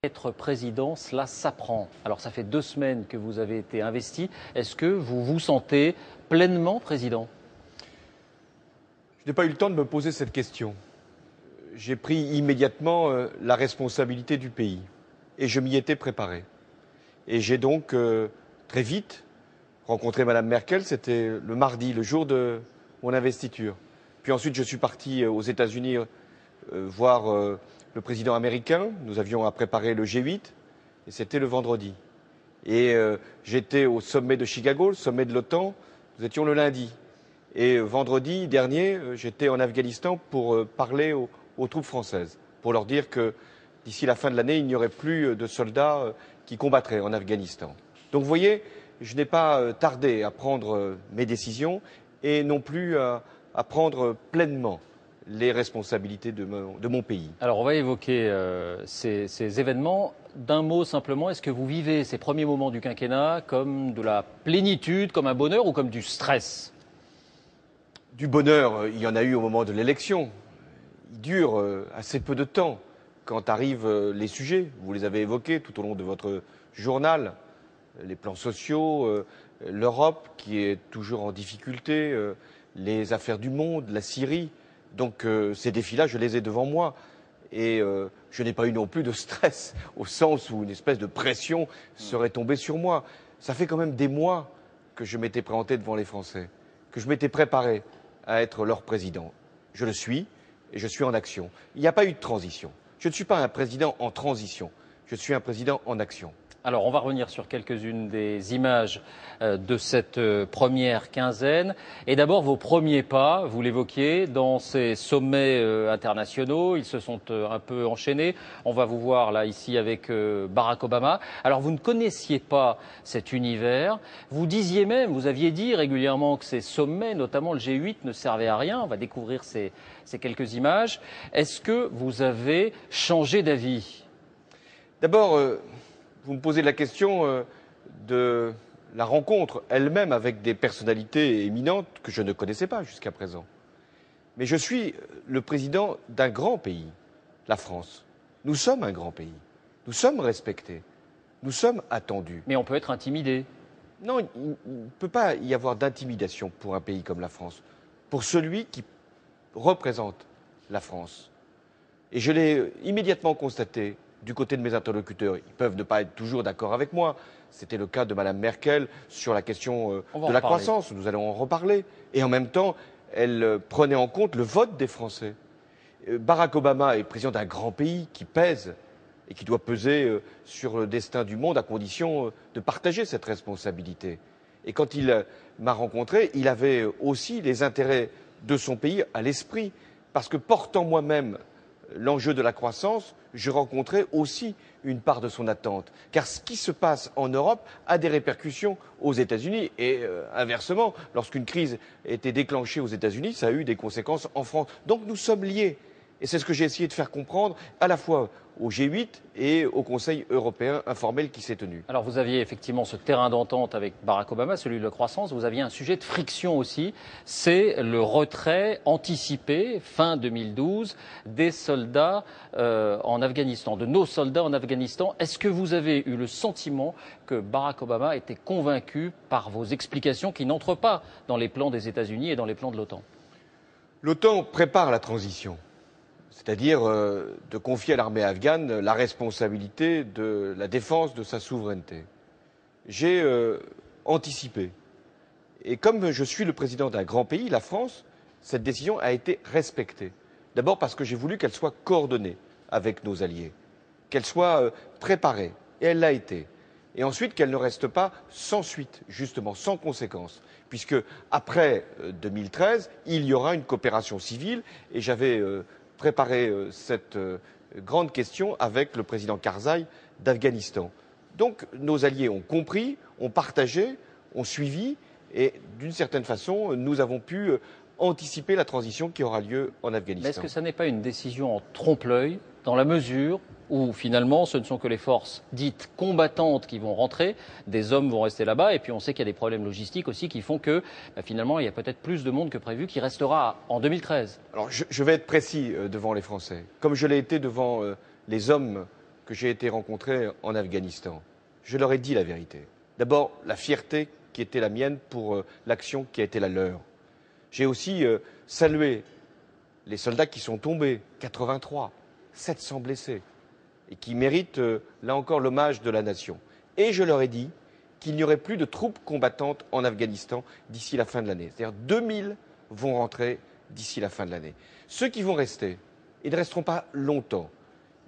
Être président, cela s'apprend. Alors ça fait 2 semaines que vous avez été investi. Est-ce que vous vous sentez pleinement président? Je n'ai pas eu le temps de me poser cette question. J'ai pris immédiatement la responsabilité du pays et je m'y étais préparé. Et j'ai donc très vite rencontré Madame Merkel, c'était le mardi, le jour de mon investiture. Puis ensuite je suis parti aux États-Unis voir le président américain. Nous avions à préparer le G8 et c'était le vendredi. Et j'étais au sommet de Chicago, le sommet de l'OTAN, nous étions le lundi. Et vendredi dernier, j'étais en Afghanistan pour parler aux troupes françaises, pour leur dire que d'ici la fin de l'année, il n'y aurait plus de soldats qui combattraient en Afghanistan. Donc vous voyez, je n'ai pas tardé à prendre mes décisions et non plus à prendre pleinement les responsabilités de mon pays. Alors on va évoquer ces événements. D'un mot simplement, est-ce que vous vivez ces premiers moments du quinquennat comme de la plénitude, comme un bonheur ou comme du stress? Du bonheur, il y en a eu au moment de l'élection. Il dure assez peu de temps quand arrivent les sujets. Vous les avez évoqués tout au long de votre journal. Les plans sociaux, l'Europe qui est toujours en difficulté, les affaires du monde, la Syrie. Donc ces défis-là, je les ai devant moi. Et je n'ai pas eu non plus de stress, au sens où une espèce de pression serait tombée sur moi. Ça fait quand même des mois que je m'étais présenté devant les Français, que je m'étais préparé à être leur président. Je le suis et je suis en action. Il n'y a pas eu de transition. Je ne suis pas un président en transition, je suis un président en action. Alors, on va revenir sur quelques-unes des images de cette première quinzaine. Et d'abord, vos premiers pas, vous l'évoquiez, dans ces sommets internationaux. Ils se sont un peu enchaînés. On va vous voir là, ici, avec Barack Obama. Alors, vous ne connaissiez pas cet univers. Vous disiez même, vous aviez dit régulièrement que ces sommets, notamment le G8, ne servaient à rien. On va découvrir ces quelques images. Est-ce que vous avez changé d'avis? D'abord, vous me posez la question de la rencontre elle-même avec des personnalités éminentes que je ne connaissais pas jusqu'à présent. Mais je suis le président d'un grand pays, la France. Nous sommes un grand pays. Nous sommes respectés. Nous sommes attendus. Mais on peut être intimidé. Non, il ne peut pas y avoir d'intimidation pour un pays comme la France, pour celui qui représente la France. Et je l'ai immédiatement constaté du côté de mes interlocuteurs. Ils peuvent ne pas être toujours d'accord avec moi. C'était le cas de Mme Merkel sur la question de la croissance. Nous allons en reparler. Et en même temps, elle prenait en compte le vote des Français. Barack Obama est président d'un grand pays qui pèse et qui doit peser sur le destin du monde à condition de partager cette responsabilité. Et quand il m'a rencontré, il avait aussi les intérêts de son pays à l'esprit. Parce que portant moi-même l'enjeu de la croissance, je rencontrais aussi une part de son attente. Car ce qui se passe en Europe a des répercussions aux États-Unis. Et inversement, lorsqu'une crise était déclenchée aux États-Unis, ça a eu des conséquences en France. Donc nous sommes liés. Et c'est ce que j'ai essayé de faire comprendre à la fois au G8 et au Conseil européen informel qui s'est tenu. Alors vous aviez effectivement ce terrain d'entente avec Barack Obama, celui de la croissance. Vous aviez un sujet de friction aussi, c'est le retrait anticipé, fin 2012, des soldats en Afghanistan, de nos soldats en Afghanistan. Est-ce que vous avez eu le sentiment que Barack Obama était convaincu par vos explications qui n'entrent pas dans les plans des États-Unis et dans les plans de l'OTAN? L'OTAN prépare la transition. C'est-à-dire de confier à l'armée afghane la responsabilité de la défense de sa souveraineté. J'ai anticipé. Et comme je suis le président d'un grand pays, la France, cette décision a été respectée. D'abord parce que j'ai voulu qu'elle soit coordonnée avec nos alliés, qu'elle soit préparée, et elle l'a été. Et ensuite qu'elle ne reste pas sans suite, justement, sans conséquence, puisque après 2013, il y aura une coopération civile, et j'avais préparer cette grande question avec le président Karzai d'Afghanistan. Donc nos alliés ont compris, ont partagé, ont suivi et d'une certaine façon, nous avons pu anticiper la transition qui aura lieu en Afghanistan. Mais est-ce que ça n'est pas une décision en trompe-l'œil dans la mesure où finalement ce ne sont que les forces dites combattantes qui vont rentrer, des hommes vont rester là-bas et puis on sait qu'il y a des problèmes logistiques aussi qui font que finalement il y a peut-être plus de monde que prévu qui restera en 2013. Alors je vais être précis devant les Français, comme je l'ai été devant les hommes que que j'ai été rencontré en Afghanistan, je leur ai dit la vérité. D'abord, la fierté qui était la mienne pour l'action qui a été la leur. J'ai aussi salué les soldats qui sont tombés, 83, 700 blessés, et qui méritent, là encore, l'hommage de la nation. Et je leur ai dit qu'il n'y aurait plus de troupes combattantes en Afghanistan d'ici la fin de l'année. C'est-à-dire 2000 vont rentrer d'ici la fin de l'année. Ceux qui vont rester, ils ne resteront pas longtemps.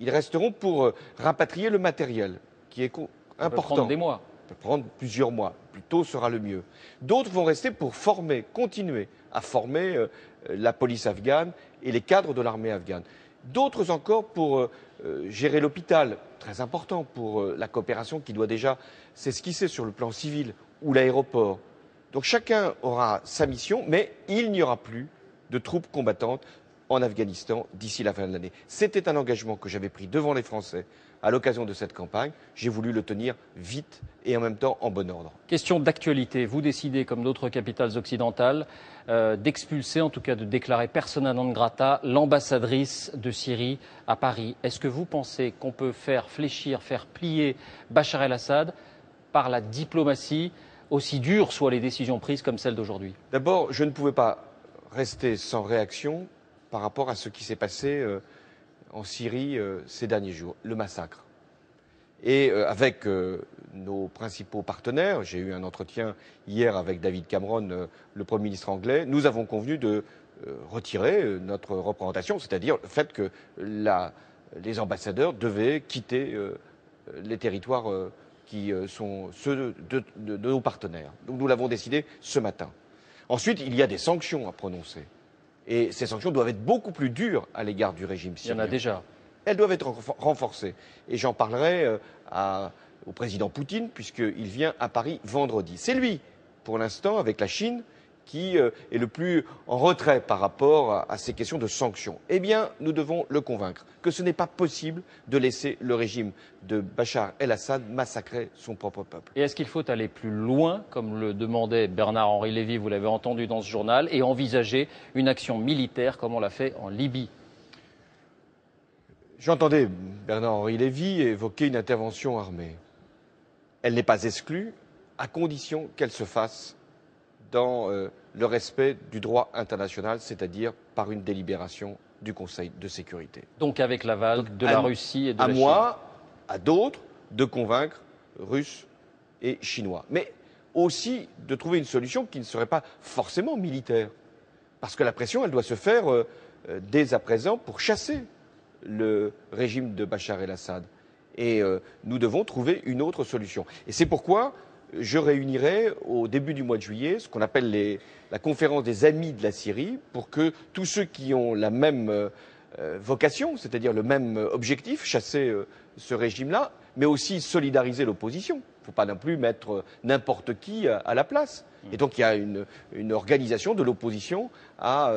Ils resteront pour rapatrier le matériel, qui est important. Ça peut prendre des mois. Ça peut prendre plusieurs mois. Plus tôt sera le mieux. D'autres vont rester pour former, continuer à former la police afghane et les cadres de l'armée afghane. D'autres encore pour gérer l'hôpital, très important pour la coopération qui doit déjà s'esquisser sur le plan civil, ou l'aéroport. Donc chacun aura sa mission, mais il n'y aura plus de troupes combattantes en Afghanistan d'ici la fin de l'année. C'était un engagement que j'avais pris devant les Français à l'occasion de cette campagne. J'ai voulu le tenir vite et en même temps en bon ordre. Question d'actualité. Vous décidez, comme d'autres capitales occidentales, d'expulser, en tout cas de déclarer persona non grata, l'ambassadrice de Syrie à Paris. Est-ce que vous pensez qu'on peut faire fléchir, faire plier Bachar el-Assad par la diplomatie, aussi dures soient les décisions prises comme celle d'aujourd'hui? D'abord, je ne pouvais pas rester sans réaction par rapport à ce qui s'est passé en Syrie ces derniers jours, le massacre. Et avec nos principaux partenaires, j'ai eu un entretien hier avec David Cameron, le Premier ministre anglais, nous avons convenu de retirer notre représentation, c'est-à-dire le fait que les ambassadeurs devaient quitter les territoires qui sont ceux de nos partenaires. Donc nous l'avons décidé ce matin. Ensuite, il y a des sanctions à prononcer. Et ces sanctions doivent être beaucoup plus dures à l'égard du régime syrien. Il y en a déjà. Elles doivent être renforcées. Et j'en parlerai au président Poutine, puisqu'il vient à Paris vendredi. C'est lui, pour l'instant, avec la Chine, qui est le plus en retrait par rapport à ces questions de sanctions. Eh bien, nous devons le convaincre que ce n'est pas possible de laisser le régime de Bachar el-Assad massacrer son propre peuple. Et est-ce qu'il faut aller plus loin, comme le demandait Bernard-Henri Lévy, vous l'avez entendu dans ce journal, et envisager une action militaire comme on l'a fait en Libye? J'entendais Bernard-Henri Lévy évoquer une intervention armée. Elle n'est pas exclue, à condition qu'elle se fasse dans le respect du droit international, c'est-à-dire par une délibération du Conseil de sécurité. Donc avec l'aval de la Russie et de la Chine. À moi, à d'autres, de convaincre Russes et Chinois. Mais aussi de trouver une solution qui ne serait pas forcément militaire. Parce que la pression, elle doit se faire dès à présent pour chasser le régime de Bachar el-Assad. Et nous devons trouver une autre solution. Et c'est pourquoi je réunirai au début du mois de juillet ce qu'on appelle la conférence des amis de la Syrie, pour que tous ceux qui ont la même vocation, c'est-à-dire le même objectif, chasser ce régime-là, mais aussi solidariser l'opposition. Il ne faut pas non plus mettre n'importe qui à la place. Et donc il y a une organisation de l'opposition à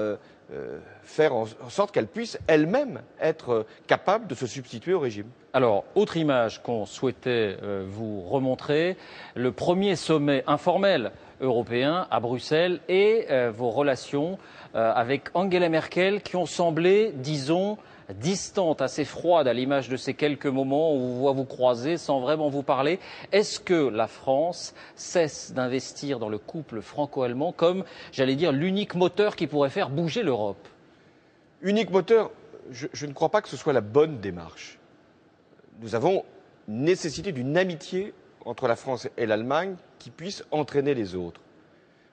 faire en sorte qu'elle puisse elle-même être capable de se substituer au régime. Alors, autre image qu'on souhaitait vous remontrer, le premier sommet informel européen à Bruxelles et vos relations avec Angela Merkel qui ont semblé, disons, distantes, assez froides à l'image de ces quelques moments où on voit vous croiser sans vraiment vous parler. Est-ce que la France cesse d'investir dans le couple franco-allemand comme, j'allais dire, l'unique moteur qui pourrait faire bouger l'Europe? Unique moteur, je ne crois pas que ce soit la bonne démarche. Nous avons nécessité d'une amitié entre la France et l'Allemagne qui puisse entraîner les autres.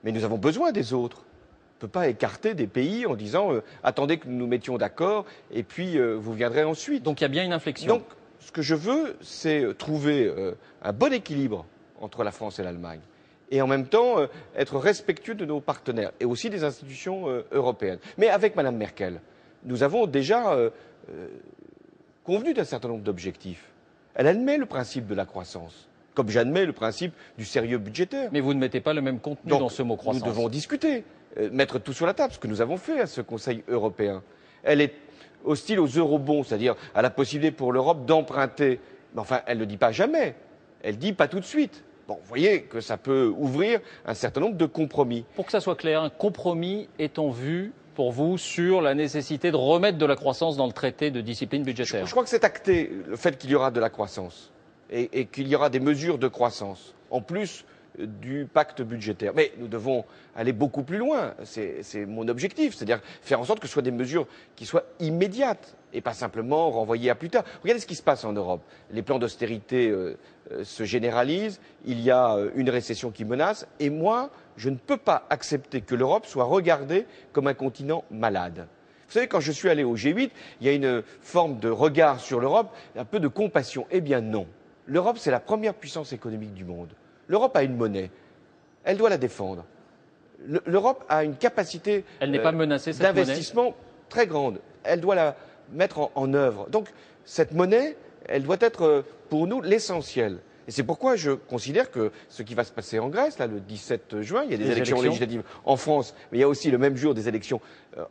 Mais nous avons besoin des autres. On ne peut pas écarter des pays en disant attendez que nous nous mettions d'accord et puis vous viendrez ensuite. Donc il y a bien une inflexion. Donc ce que je veux, c'est trouver un bon équilibre entre la France et l'Allemagne. Et en même temps être respectueux de nos partenaires et aussi des institutions européennes. Mais avec Mme Merkel, nous avons déjà convenu d'un certain nombre d'objectifs. Elle admet le principe de la croissance, comme j'admets le principe du sérieux budgétaire. Mais vous ne mettez pas le même contenu dans ce mot croissance. Nous devons discuter, mettre tout sur la table, ce que nous avons fait à ce Conseil européen. Elle est hostile aux eurobonds, c'est-à-dire à la possibilité pour l'Europe d'emprunter. Mais enfin, elle ne dit pas jamais. Elle dit pas tout de suite. Bon, vous voyez que ça peut ouvrir un certain nombre de compromis. Pour que ça soit clair, un compromis est en vue pour vous sur la nécessité de remettre de la croissance dans le traité de discipline budgétaire. Je crois que c'est acté, le fait qu'il y aura de la croissance et qu'il y aura des mesures de croissance, en plus du pacte budgétaire. Mais nous devons aller beaucoup plus loin, c'est mon objectif, c'est-à-dire faire en sorte que ce soient des mesures qui soient immédiates et pas simplement renvoyées à plus tard. Regardez ce qui se passe en Europe. Les plans d'austérité se généralisent, il y a une récession qui menace, et moi, je ne peux pas accepter que l'Europe soit regardée comme un continent malade. Vous savez, quand je suis allé au G8, il y a une forme de regard sur l'Europe, un peu de compassion. Eh bien non. L'Europe, c'est la première puissance économique du monde. L'Europe a une monnaie. Elle doit la défendre. L'Europe a une capacité d'investissement très grande. Elle doit la mettre en œuvre. Donc, cette monnaie, elle doit être pour nous l'essentiel. Et c'est pourquoi je considère que ce qui va se passer en Grèce, là, le 17 juin, il y a des élections législatives en France, mais il y a aussi le même jour des élections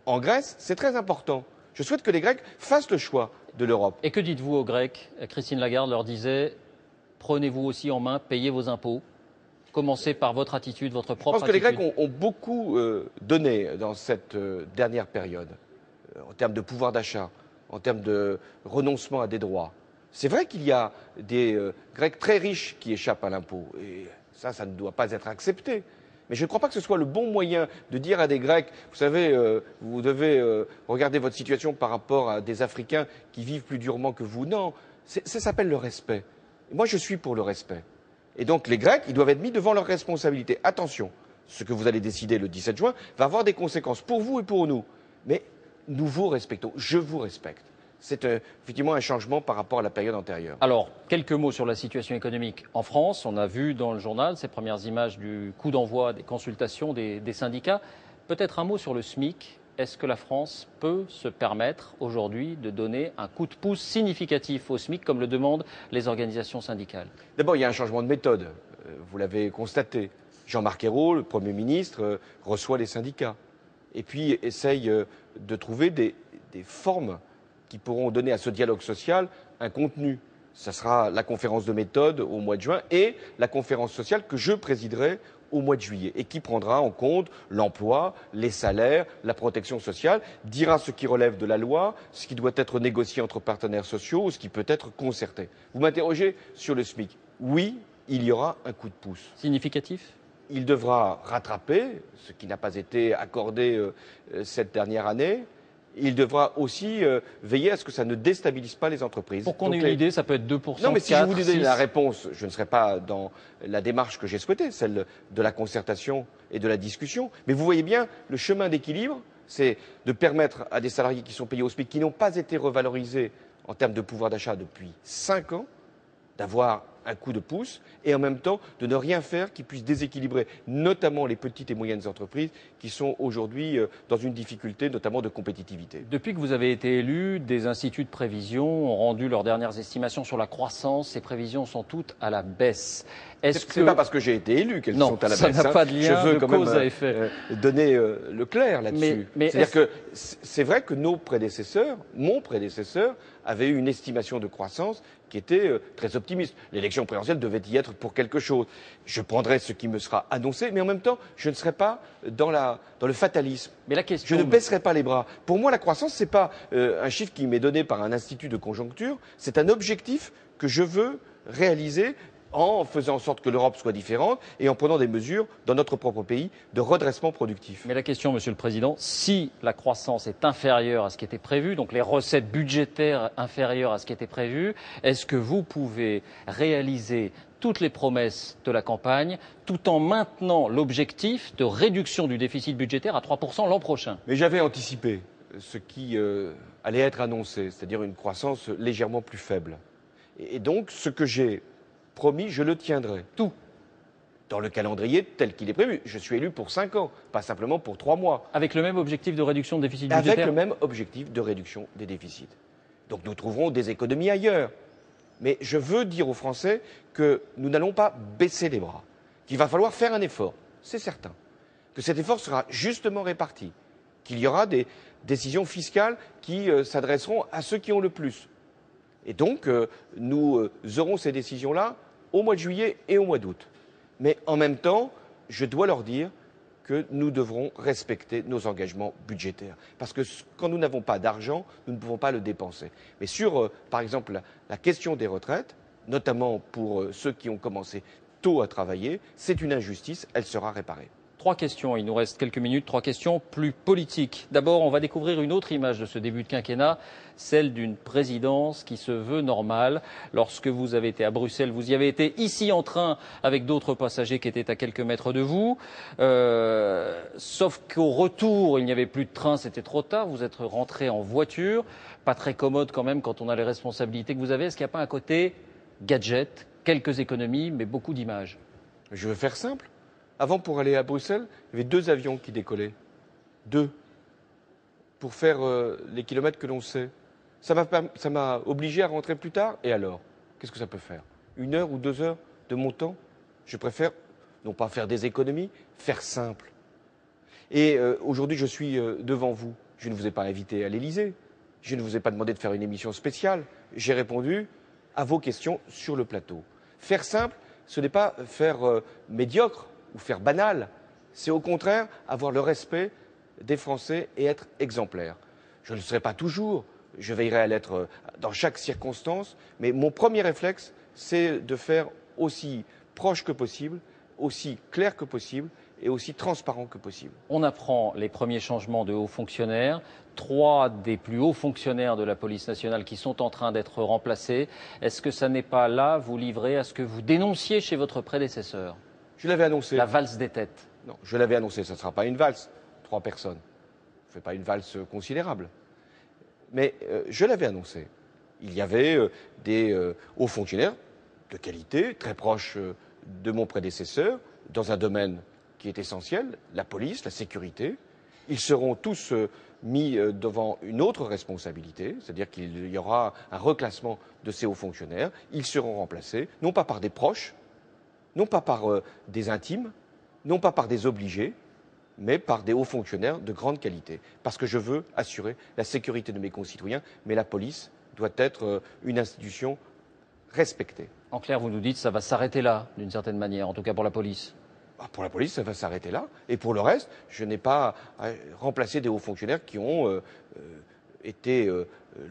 en Grèce, c'est très important. Je souhaite que les Grecs fassent le choix de l'Europe. Et que dites-vous aux Grecs? Christine Lagarde leur disait, prenez-vous aussi en main, payez vos impôts. Commencez par votre attitude, votre propre attitude. Je pense que les Grecs ont beaucoup donné dans cette dernière période, en termes de pouvoir d'achat, en termes de renoncement à des droits. C'est vrai qu'il y a des Grecs très riches qui échappent à l'impôt, et ça ne doit pas être accepté. Mais je ne crois pas que ce soit le bon moyen de dire à des Grecs, vous savez, vous devez regarder votre situation par rapport à des Africains qui vivent plus durement que vous. Non, ça s'appelle le respect. Et moi, je suis pour le respect. Et donc, les Grecs, ils doivent être mis devant leurs responsabilités. Attention, ce que vous allez décider le 17 juin va avoir des conséquences pour vous et pour nous. Mais nous vous respectons, je vous respecte. C'est effectivement un changement par rapport à la période antérieure. Alors, quelques mots sur la situation économique en France. On a vu dans le journal ces premières images du coup d'envoi des consultations des syndicats. Peut-être un mot sur le SMIC. Est-ce que la France peut se permettre aujourd'hui de donner un coup de pouce significatif au SMIC, comme le demandent les organisations syndicales? D'abord, il y a un changement de méthode. Vous l'avez constaté. Jean-Marc Ayrault, le Premier ministre, reçoit les syndicats. Et puis essaye de trouver des formes qui pourront donner à ce dialogue social un contenu. Ce sera la conférence de méthode au mois de juin et la conférence sociale que je présiderai au mois de juillet et qui prendra en compte l'emploi, les salaires, la protection sociale, dira ce qui relève de la loi, ce qui doit être négocié entre partenaires sociaux ou ce qui peut être concerté. Vous m'interrogez sur le SMIC. Oui, il y aura un coup de pouce. Significatif? Il devra rattraper ce qui n'a pas été accordé cette dernière année. Il devra aussi veiller à ce que ça ne déstabilise pas les entreprises. Pour qu'on ait une idée, ça peut être 2%, Non, mais 4, si je vous disais 6... la réponse, je ne serais pas dans la démarche que j'ai souhaitée, celle de la concertation et de la discussion. Mais vous voyez bien, le chemin d'équilibre, c'est de permettre à des salariés qui sont payés au SMIC, qui n'ont pas été revalorisés en termes de pouvoir d'achat depuis 5 ans, d'avoir un coup de pouce et en même temps de ne rien faire qui puisse déséquilibrer notamment les petites et moyennes entreprises qui sont aujourd'hui dans une difficulté notamment de compétitivité. Depuis que vous avez été élu, des instituts de prévision ont rendu leurs dernières estimations sur la croissance. Ces prévisions sont toutes à la baisse. C'est pas parce que j'ai été élu qu'elles sont à la baisse. Non, ça n'a pas de lien de cause à effet. Donner le clair là-dessus. C'est-à-dire que c'est vrai que nos prédécesseurs, mon prédécesseur, avait eu une estimation de croissance qui était très optimiste. L'élection présidentielle devait y être pour quelque chose. Je prendrai ce qui me sera annoncé, mais en même temps, je ne serai pas dans le fatalisme. Mais la question... Je ne baisserai pas les bras. Pour moi, la croissance, ce n'est pas un chiffre qui m'est donné par un institut de conjoncture, c'est un objectif que je veux réaliser en faisant en sorte que l'Europe soit différente et en prenant des mesures dans notre propre pays de redressement productif. Mais la question, Monsieur le Président, si la croissance est inférieure à ce qui était prévu, donc les recettes budgétaires inférieures à ce qui était prévu, est-ce que vous pouvez réaliser toutes les promesses de la campagne tout en maintenant l'objectif de réduction du déficit budgétaire à 3% l'an prochain? Mais j'avais anticipé ce qui allait être annoncé, c'est-à-dire une croissance légèrement plus faible. Et donc, ce que j'ai promis, je le tiendrai. Tout. Dans le calendrier tel qu'il est prévu. Je suis élu pour 5 ans, pas simplement pour 3 mois. Avec le même objectif de réduction de déficit budgétaire? Avec le même objectif de réduction des déficits. Donc nous trouverons des économies ailleurs. Mais je veux dire aux Français que nous n'allons pas baisser les bras, qu'il va falloir faire un effort, c'est certain. Que cet effort sera justement réparti, qu'il y aura des décisions fiscales qui s'adresseront à ceux qui ont le plus. Et donc, nous aurons ces décisions-là au mois de juillet et au mois d'août. Mais en même temps, je dois leur dire que nous devrons respecter nos engagements budgétaires. Parce que quand nous n'avons pas d'argent, nous ne pouvons pas le dépenser. Mais sur, par exemple, la question des retraites, notamment pour ceux qui ont commencé tôt à travailler, c'est une injustice, elle sera réparée. 3 questions, il nous reste quelques minutes, 3 questions plus politiques. D'abord, on va découvrir une autre image de ce début de quinquennat, celle d'une présidence qui se veut normale. Lorsque vous avez été à Bruxelles, vous y avez été ici en train avec d'autres passagers qui étaient à quelques mètres de vous. Sauf qu'au retour, il n'y avait plus de train, c'était trop tard, vous êtes rentré en voiture. Pas très commode quand même quand on a les responsabilités que vous avez. Est-ce qu'il n'y a pas un côté gadget, quelques économies, mais beaucoup d'images? Je veux faire simple. Avant, pour aller à Bruxelles, il y avait 2 avions qui décollaient. 2. Pour faire les kilomètres que l'on sait. Ça m'a obligé à rentrer plus tard. Et alors? Qu'est-ce que ça peut faire? 1 heure ou 2 heures de mon temps? Je préfère, non pas faire des économies, faire simple. Et aujourd'hui, je suis devant vous. Je ne vous ai pas invité à l'Élysée. Je ne vous ai pas demandé de faire une émission spéciale. J'ai répondu à vos questions sur le plateau. Faire simple, ce n'est pas faire médiocre ou faire banal, c'est au contraire avoir le respect des Français et être exemplaire. Je ne le serai pas toujours, je veillerai à l'être dans chaque circonstance, mais mon premier réflexe, c'est de faire aussi proche que possible, aussi clair que possible et aussi transparent que possible. On apprend les premiers changements de hauts fonctionnaires. 3 des plus hauts fonctionnaires de la police nationale qui sont en train d'être remplacés. Est-ce que ça n'est pas là vous livrer à ce que vous dénonciez chez votre prédécesseur? Je l'avais annoncé. La valse des têtes. Non, je l'avais annoncé, ça ne sera pas une valse. 3 personnes. Je ne fais pas une valse considérable. Mais je l'avais annoncé. Il y avait des hauts fonctionnaires de qualité, très proches de mon prédécesseur, dans un domaine qui est essentiel, la police, la sécurité. Ils seront tous mis devant une autre responsabilité, c'est-à-dire qu'il y aura un reclassement de ces hauts fonctionnaires. Ils seront remplacés, non pas par des proches, non pas par des intimes, non pas par des obligés, mais par des hauts fonctionnaires de grande qualité. Parce que je veux assurer la sécurité de mes concitoyens, mais la police doit être une institution respectée. En clair, vous nous dites que ça va s'arrêter là, d'une certaine manière, en tout cas pour la police. Pour la police, ça va s'arrêter là. Et pour le reste, je n'ai pas remplacé des hauts fonctionnaires qui ont été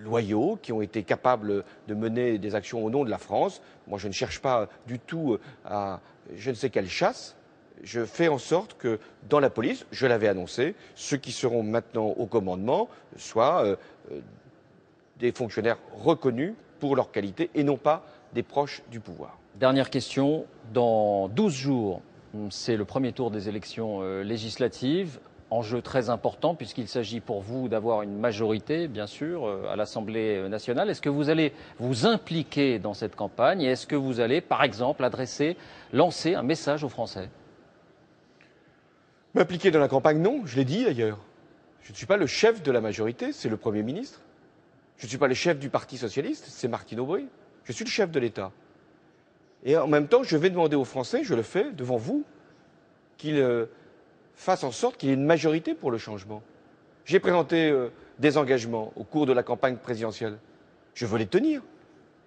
loyaux, qui ont été capables de mener des actions au nom de la France. Moi, je ne cherche pas du tout à je ne sais quelle chasse. Je fais en sorte que dans la police, je l'avais annoncé, ceux qui seront maintenant au commandement soient des fonctionnaires reconnus pour leur qualité et non pas des proches du pouvoir. Dernière question. Dans 12 jours, c'est le premier tour des élections législatives. Enjeu très important puisqu'il s'agit pour vous d'avoir une majorité, bien sûr, à l'Assemblée nationale. Est-ce que vous allez vous impliquer dans cette campagne et est-ce que vous allez, par exemple, lancer un message aux Français? M'impliquer dans la campagne, non, je l'ai dit d'ailleurs. Je ne suis pas le chef de la majorité, c'est le Premier ministre. Je ne suis pas le chef du Parti socialiste, c'est Martine Aubry. Je suis le chef de l'État. Et en même temps, je vais demander aux Français, je le fais devant vous, qu'ils fassent en sorte qu'il y ait une majorité pour le changement. J'ai présenté des engagements au cours de la campagne présidentielle. Je veux les tenir.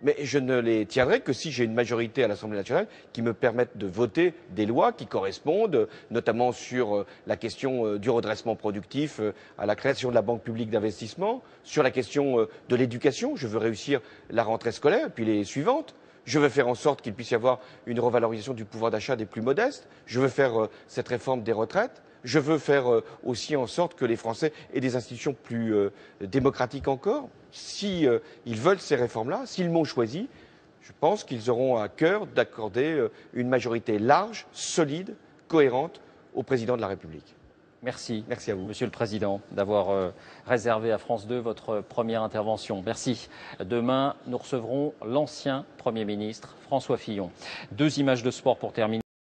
Mais je ne les tiendrai que si j'ai une majorité à l'Assemblée nationale qui me permette de voter des lois qui correspondent, notamment sur la question du redressement productif, à la création de la Banque publique d'investissement, sur la question de l'éducation. Je veux réussir la rentrée scolaire, puis les suivantes. Je veux faire en sorte qu'il puisse y avoir une revalorisation du pouvoir d'achat des plus modestes. Je veux faire cette réforme des retraites. Je veux faire aussi en sorte que les Français aient des institutions plus démocratiques encore. Si ils veulent ces réformes-là, s'ils m'ont choisi, je pense qu'ils auront à cœur d'accorder une majorité large, solide, cohérente au président de la République. Merci. Merci à vous. Monsieur le Président, d'avoir réservé à France 2 votre première intervention. Merci. Demain, nous recevrons l'ancien Premier ministre, François Fillon. 2 images de sport pour terminer.